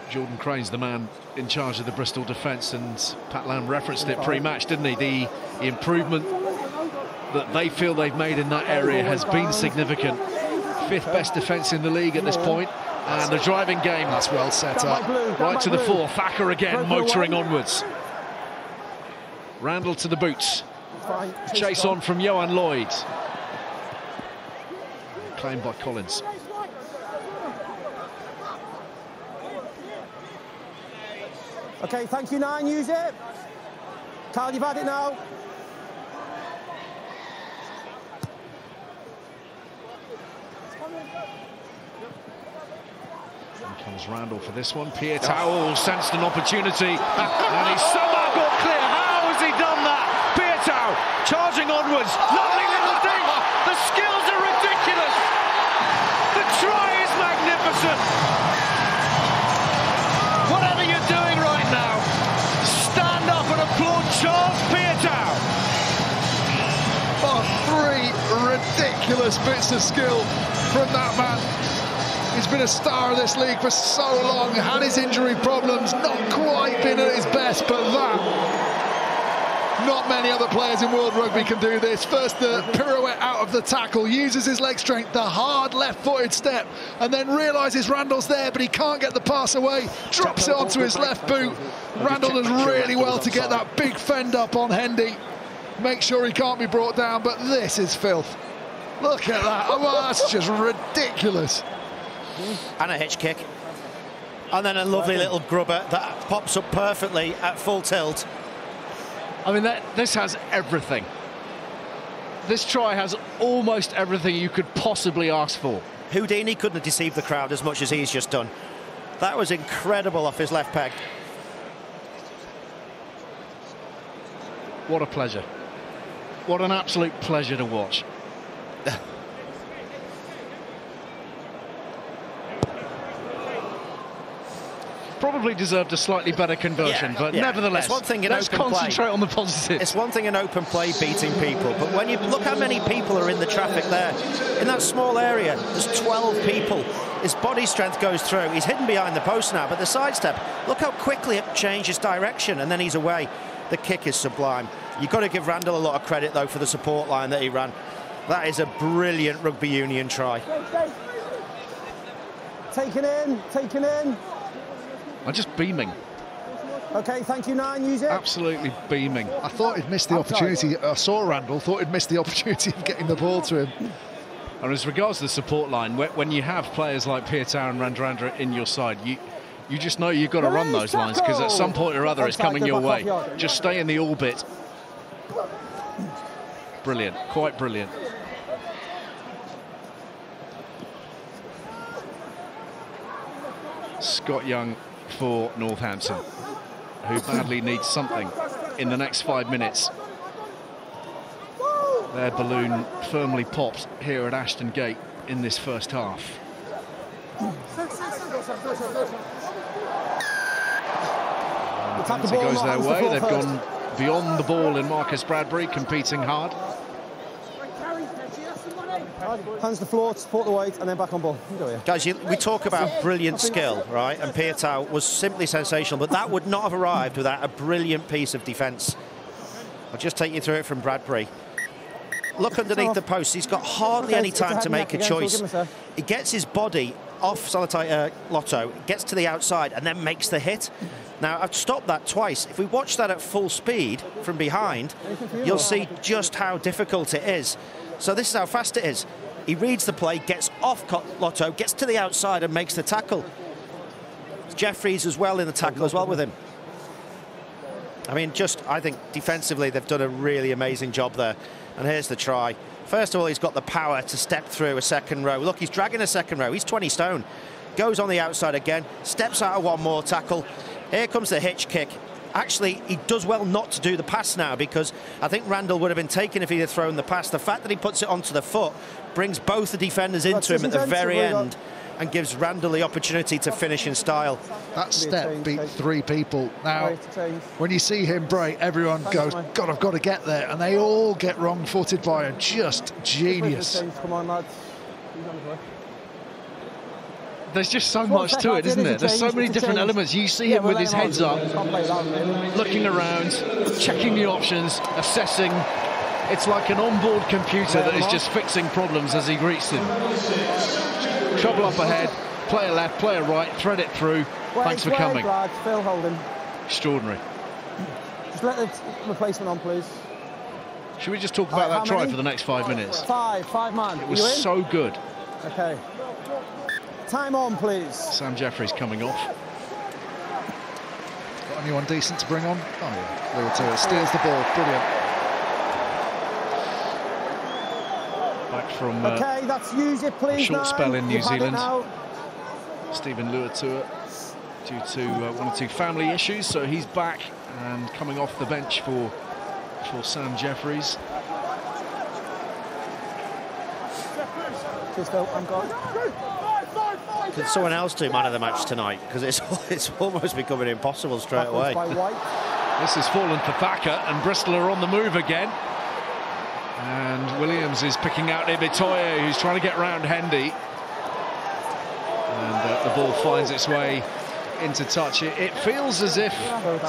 Jordan Crane's the man in charge of the Bristol defence, and Pat Lamb referenced it pre-match, didn't he? The improvement that they feel they've made in that area has been significant. 5th best defence in the league at this point, and the driving game, that's well set up. Right to the fore, Thacker again motoring onwards. Randall to the boots. Chase on from Johan Lloyd. Claimed by Collins. Okay, thank you, 9, use it. Carl, you've had it now. Here comes Randall for this one. Piutau sensed an opportunity, and he's somehow got clear. How has he done that? Piutau charging onwards. Lovely little thing. The skills are ridiculous. The try is magnificent. Whatever you're doing right now, stand up and applaud Charles Piutau. Oh, 3 ridiculous bits of skill from that man. He's been a star of this league for so long, had his injury problems, not quite been at his best, but that, not many other players in World Rugby can do this. First the pirouette out of the tackle, uses his leg strength, the hard left-footed step, and then realises Randall's there, but he can't get the pass away, drops it onto his left boot. Randall does really well to get that big fend up on Hendy, make sure he can't be brought down, but this is filth. Look at that, oh, that's just ridiculous. And a hitch kick, and then a lovely little grubber that pops up perfectly at full tilt. I mean, this has everything. This try has almost everything you could possibly ask for. Houdini couldn't have deceived the crowd as much as he's just done. That was incredible off his left peg. What a pleasure. What an absolute pleasure to watch. Probably deserved a slightly better conversion, but nevertheless, it's one thing in let's open concentrate play. On the positives. It's one thing in open play beating people, but when you look how many people are in the traffic there, in that small area, there's 12 people. His body strength goes through. He's hidden behind the post now, but the sidestep, look how quickly it changes direction, and then he's away. The kick is sublime. You've got to give Randall a lot of credit, though, for the support line that he ran. That is a brilliant rugby union try. Taken in. I'm just beaming. Okay, thank you, 9, use it. Absolutely beaming. I thought he'd missed the opportunity. I saw Randall, thought he'd missed the opportunity of getting the ball to him. And as regards to the support line, when you have players like Piutau and Radradra in your side, you just know you've got to run those lines, because at some point or other it's coming your way. Just stay in the orbit. Brilliant, quite brilliant. Scott Young for Northampton, who badly needs something in the next 5 minutes. Their balloon firmly popped here at Ashton Gate in this first half. The penalty goes their way. They've gone beyond the ball in Marcus Bradbury, competing hard. Hands to the floor, support the weight, and then back on ball. Guys, we talk about brilliant skill, right? And Piutau was simply sensational, but that would not have arrived without a brilliant piece of defence. I'll just take you through it from Bradbury. Look underneath the post. He's got hardly any time to make a choice. He gets his body off Solitaire Lotto, gets to the outside, and then makes the hit. Now, I've stopped that twice. If we watch that at full speed from behind, you'll see just how difficult it is. So this is how fast it is. He reads the play, gets off Lotto, gets to the outside and makes the tackle. Jeffries as well in the tackle as well with him. I mean, I think defensively they've done a really amazing job there. And here's the try. First of all, he's got the power to step through a second row. Look, he's dragging a second row. He's 20 stone. Goes on the outside again, steps out of one more tackle. Here comes the hitch kick. Actually, he does well not to do the pass now, because I think Randall would have been taken if he had thrown the pass. The fact that he puts it onto the foot brings both the defenders into him at the very end and gives Randall the opportunity to finish in style. That step beat 3 people. Now, when you see him break, everyone goes, God, I've got to get there. And they all get wrong-footed by him. Just genius. Come on, lads. there's just so much to it, isn't it? There's so many different elements. You see him with his heads up, looking around, checking the options, assessing. It's like an onboard computer that is just fixing problems as he greets them. Trouble up ahead, player left, player right, thread it through. Thanks for coming. Phil Holden. Extraordinary. Just let the replacement on, please. Should we just talk about that try for the next 5 minutes? Five man. It was so good. Okay. Time on, please. Sam Jeffries coming off. Got anyone decent to bring on? Oh yeah, Luatua steals the ball, brilliant. Back from okay, that's use it, please. a short spell in New Zealand. Stephen Luatua, due to 1 or 2 family issues, so he's back and coming off the bench for Sam Jeffries. Cheers, Phil. I'm gone. Did someone else do man of the match tonight? Because it's almost becoming impossible straight away. This has fallen for Thacker, and Bristol are on the move again. And Williams is picking out Ibitoye, who's trying to get round Hendy. And the ball finds its way into touch. It feels as if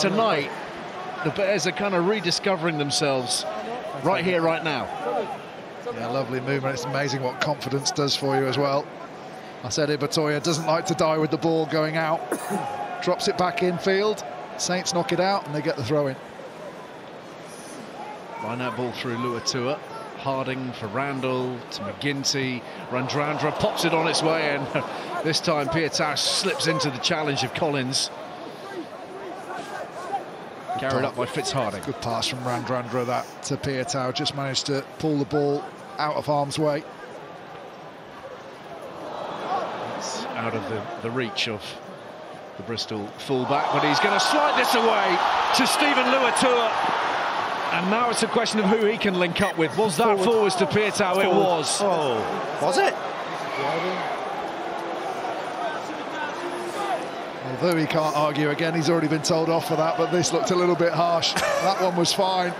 tonight the Bears are kind of rediscovering themselves right here, right now. Yeah, lovely movement. It's amazing what confidence does for you as well. I said Ibitoye doesn't like to die with the ball going out. Drops it back in field. Saints knock it out and they get the throw in. Line that ball through Luatua. Harding for Randall to McGinty. Randrandra pops it on its way, and this time Piutau slips into the challenge of Collins. Carried up by Fitzharding. Good pass from Randrandra that to Piutau. Just managed to pull the ball out of harm's way. It's out of the reach of the Bristol fullback, but he's going to slide this away to Stephen Luatua. And now it's a question of who he can link up with. Was that forwards to Piutau? It was. Oh, was it? Although he can't argue again, he's already been told off for that, but this looked a little bit harsh. That one was fine.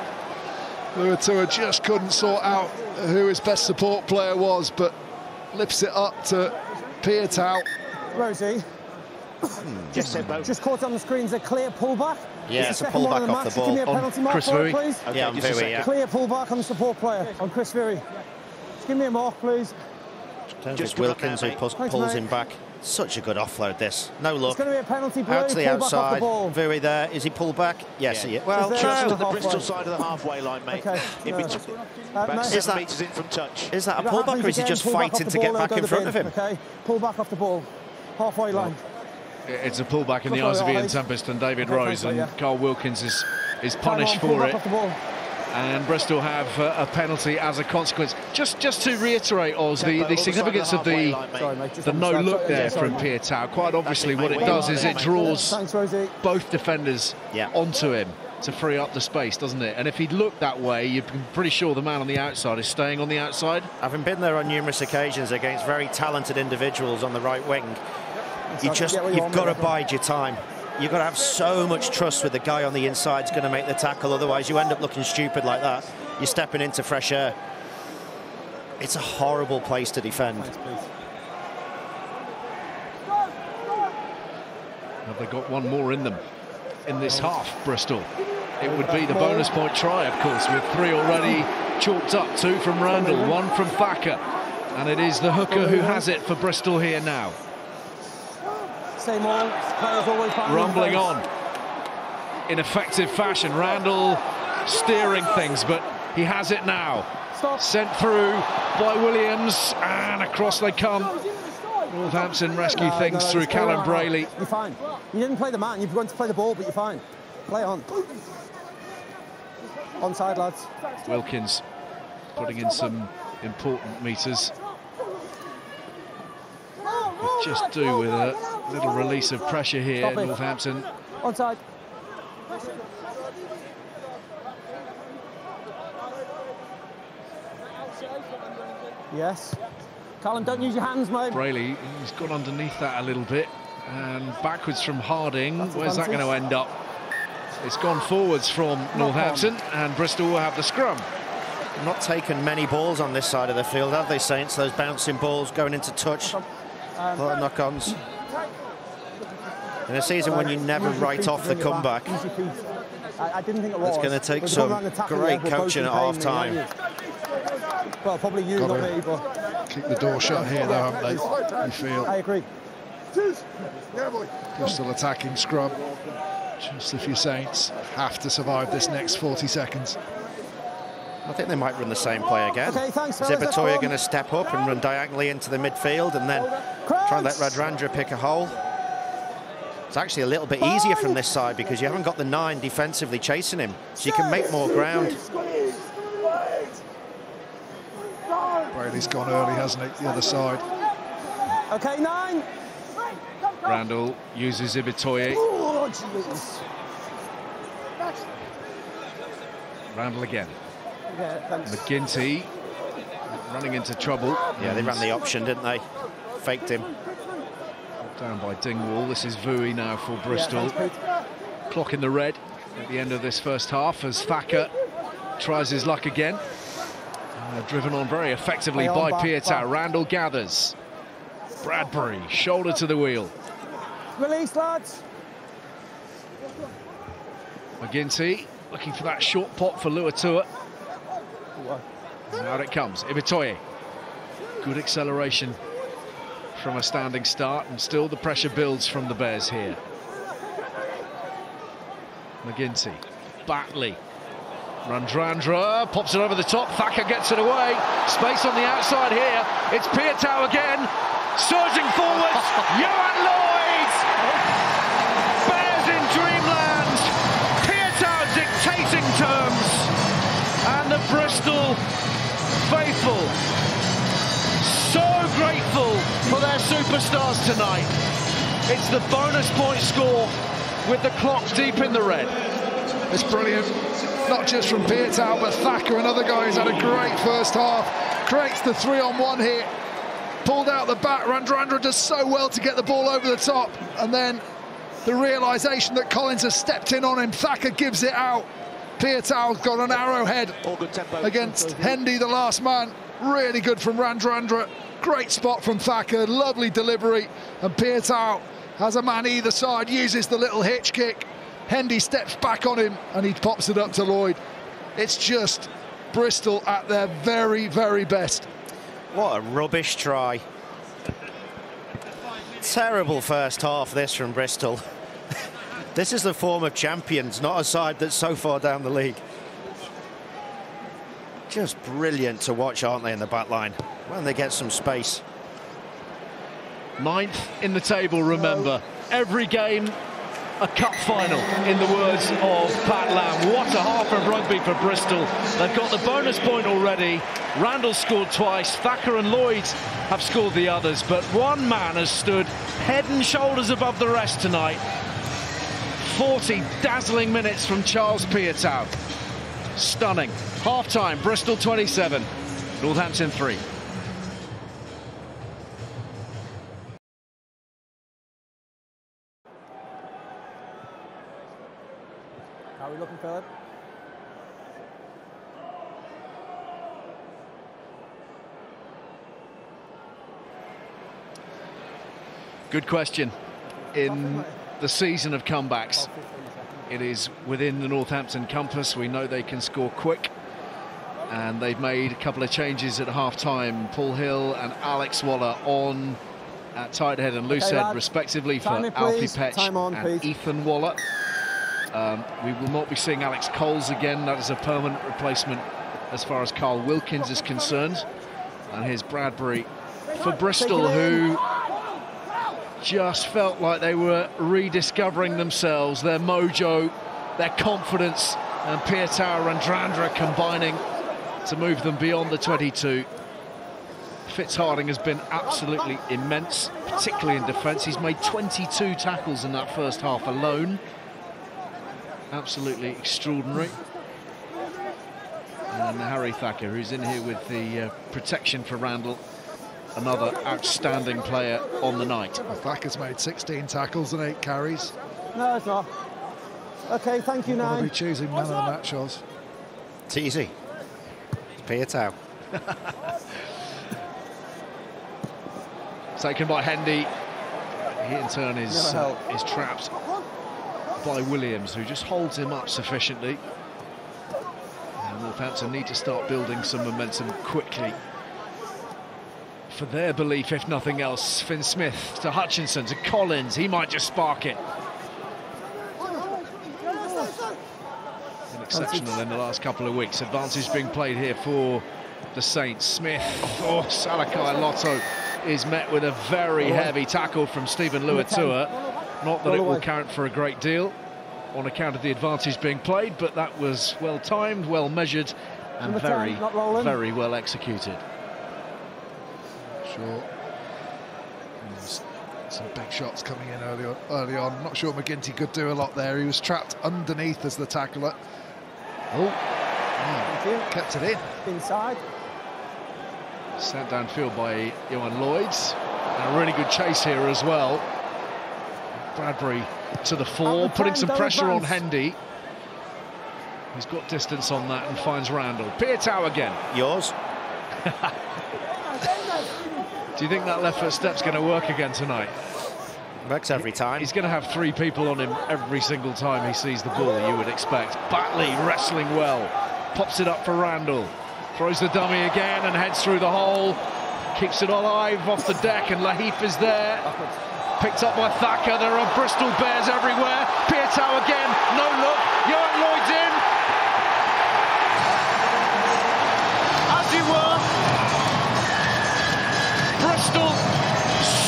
Luatua just couldn't sort out who his best support player was, but lifts it up to Piutau. Rosie. Just caught on the screen, a clear pullback. Yeah, it's a pullback off the ball. Give me a penalty mark Chris for it, Viry. please. Okay, yeah, on Viry, yeah. Clear pullback on the support player, on Chris Viry. Just give me a mark, please. Just Wilkins who pulls him back. Such a good offload, this. No look. It's going to be a penalty play. Out to the outside. Viry there. Is he pulled back? Yes. Yeah. Well, just to the Bristol side of the halfway line, mate. Okay. About 7 metres in from touch. Is that a pullback, or is he just fighting to get back in front of him? Okay. Pull back off the ball. Halfway line. It's a pullback in the eyes of Ian Tempest and David Rose, and Carl Wilkins is punished for it. And Bristol have a penalty as a consequence. Just to reiterate, Oz, the significance of the no look there from Piutau. Quite obviously, what it does is it draws both defenders onto him to free up the space, doesn't it? And if he'd looked that way, you're pretty sure the man on the outside is staying on the outside. Having been there on numerous occasions against very talented individuals on the right wing, you've got to bide your time. You've got to have so much trust with the guy on the inside is going to make the tackle, otherwise you end up looking stupid like that. You're stepping into fresh air. It's a horrible place to defend. Have they got one more in them in this half, Bristol? It would be the bonus point try, of course, with 3 already chalked up. 2 from Randall, 1 from Thacker. And it is the hooker who has it for Bristol here now. Rumbling on in effective fashion. Randall steering things, but he has it now. Sent through by Williams, and across they come. Northampton rescue things through Callum Brayley. You're fine. You didn't play the man, you've gone to play the ball, but you're fine. Play on. Onside, lads. Wilkins putting in some important meters. Could just do with a little release of pressure here, Northampton. Onside. Yes. Callum, don't use your hands, mate. Brayley, he's gone underneath that a little bit. And backwards from Harding. Where's that going to end up? It's gone forwards from Northampton, and Bristol will have the scrum. Not taken many balls on this side of the field, have they, Saints? Those bouncing balls going into touch. A lot of knock-ons. In a season when you never write off the comeback, I didn't think it was. it's going to take some great coaching at half-time. Well, probably you, not me, but... Keep the door shut here, though, haven't they? You feel. I agree. Bristol attacking scrum. Just if your Saints have to survive this next 40 seconds. I think they might run the same play again. Okay, thanks, Is Ibitoye going to step up and run diagonally into the midfield and then try and let Radradra pick a hole? It's actually a little bit easier from this side because you haven't got the 9 defensively chasing him, so you can make more ground. Brady's gone early, hasn't he? The other side. Okay, 9. Randall uses Ibitoye. Oh, Jesus. Randall again. Yeah, McGinty running into trouble. Yeah, they ran the option, didn't they? Faked him. Down by Dingwall. This is Vui now for Bristol. Clock in the red at the end of this first half as Thacker tries his luck again. Driven on very effectively by Piutau. Randall gathers. Bradbury, shoulder to the wheel. Release, lads. McGinty looking for that short pot for Luatua. Out it comes. Ibitoye. Good acceleration from a standing start, and still the pressure builds from the Bears here. McGinty. Batley. Radradra pops it over the top. Thacker gets it away. Space on the outside here. It's Piutau again. Surging forwards. Johan Lloyd. Bears in dreamland. Piutau dictating terms. And the Bristol faithful so grateful for their superstars tonight. It's the bonus point score with the clock deep in the red. It's brilliant. Not just from Piutau, but Thacker and other guys had a great first half. Creates the 3-on-1 here. Pulled out the back. Radradra does so well to get the ball over the top. And then the realisation that Collins has stepped in on him. Thacker gives it out. Piutau's got an arrowhead against Hendy, the last man. Really good from Radradra. Great spot from Thacker. Lovely delivery. And Piutau has a man either side. Uses the little hitch kick. Hendy steps back on him and he pops it up to Lloyd. It's just Bristol at their very, very best. What a rubbish try. Terrible first half this from Bristol. This is the form of champions, not a side that's so far down the league. Just brilliant to watch, aren't they, in the back line, when they get some space. 9th in the table, remember. Every game a cup final, in the words of Pat Lam. What a half of rugby for Bristol. They've got the bonus point already. Randall scored twice. Thacker and Lloyd have scored the others. But one man has stood head and shoulders above the rest tonight. 40 dazzling minutes from Charles Piutau. Stunning. Half-time, Bristol 27, Northampton 3. How are we looking, Philip? Good question. In the season of comebacks, it is within the Northampton compass. We know they can score quick, and they've made a couple of changes at half-time. Paul Hill and Alex Waller on at tight head and loose head, respectively, for Alfie Petch and Ethan Waller. We will not be seeing Alex Coles again. That is a permanent replacement as far as Carl Wilkins is concerned. And here's Bradbury for Bristol, who just felt like they were rediscovering themselves, their mojo, their confidence, and Piutau and Radradra combining to move them beyond the 22. Fitzharding has been absolutely immense, particularly in defence. He's made 22 tackles in that first half alone. Absolutely extraordinary. And Harry Thacker, who's in here with the protection for Randall, another outstanding player on the night. Thacker's made 16 tackles and 8 carries. No, it's not. Okay, thank you, Nine. We'll be choosing man of the match, Oz. It's easy. It's Piutau. taken by Hendy. He in turn is trapped by Williams, who just holds him up sufficiently. And Northampton need to start building some momentum quickly for their belief, if nothing else. Finn Smith to Hutchinson to Collins. He might just spark it. Been exceptional in the last couple of weeks. Advantage being played here for the Saints. Smith, Salakai Lotto is met with a very heavy tackle from Stephen Luatua. Not that it will count for a great deal on account of the advantage being played, but that was well timed, well measured, and very, very well executed. Sure. There's some big shots coming in early on. Not sure McGinty could do a lot there. He was trapped underneath as the tackler. Kept it in. Inside. Sent downfield by Johan Lloyds. And a really good chase here as well. Bradbury to the fore, putting some pressure on Hendy. He's got distance on that and finds Randall. Piutau again. Yours. Do you think that left foot step's going to work again tonight? Works every time. He's going to have 3 people on him every single time he sees the ball, you would expect. Batley wrestling well. Pops it up for Randall. Throws the dummy again and heads through the hole. Keeps it alive off the deck, and Lahif is there. Picked up by Thacker. There are Bristol Bears everywhere. Piutau again. No look. Johan Lloyd's in. As you were. Bristol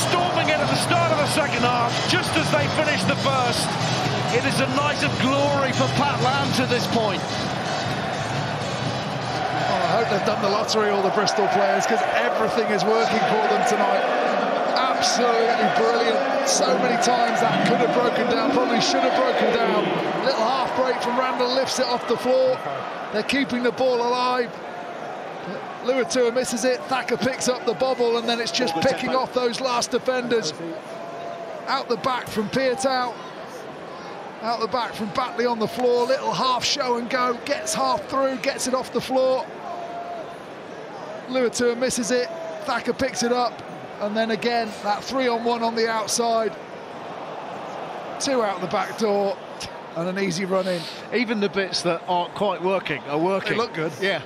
storming in at the start of the second half, just as they finished the first. It is a night of glory for Pat Lam to this point. I hope they've done the lottery, all the Bristol players, because everything is working for them tonight. Absolutely brilliant. So many times that could have broken down, probably should have broken down. Little half break from Randall, lifts it off the floor. They're keeping the ball alive. Luatua misses it, Thacker picks up the bobble, and then it's just picking off those last defenders. Out the back from Piutau. Out the back from Batley on the floor. Little half show and go, gets half through, gets it off the floor. Luatua misses it, Thacker picks it up, and then again that 3-on-1 on the outside. 2 out the back door and an easy run in. Even the bits that aren't quite working are working. They look good. Yeah.